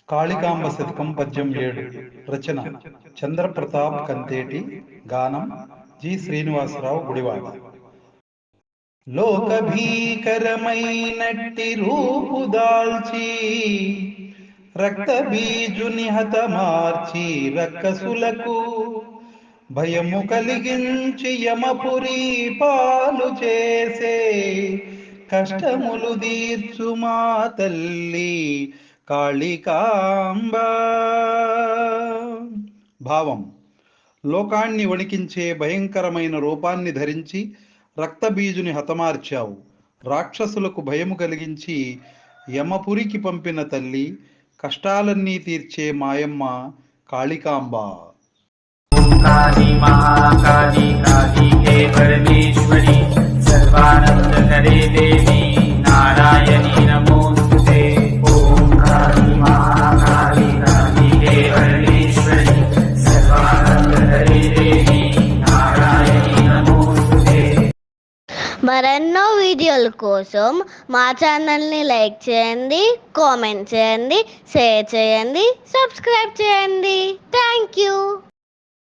కాళికాంబ శతకం పద్యం 7. రచన చంద్రప్రతాప్ కంతేటి. గానం జి శ్రీనివాసరావు గుడివాడ. లోక భీకరమైనట్టి రూపుదాల్చి రక్త బీజుని హతమార్చి రక్కసులకు భయము కలిగించి యమపురి పాలు చేసే కష్టములు తీర్చు మా తల్లి కాళికాంబ. భావం: లోకాన్ని వణికించే భయంకరమైన రూపాన్ని ధరించి రక్తబీజుని హతమార్చావు. రాక్షసులకు భయము కలిగించి యమపురికి పంపిన తల్లి, కష్టాలన్నీ తీర్చే మాయమ్మ కాళికాంబ. काली महाकाली कालिके परमेश्वरी सर्वानंद करे देवी नारायणी नमोस्तुते। ओम काली महाकाली कालिके परमेश्वरी सर्वानंद करे देवी नारायणी नमोस्तुते। మరెన్నో వీడియోల కోసం మా ఛానల్ని లైక్ చేయండి, కామెంట్ చేయండి, షేర్ చేయండి, సబ్స్క్రైబ్ చేయండి. Thank you.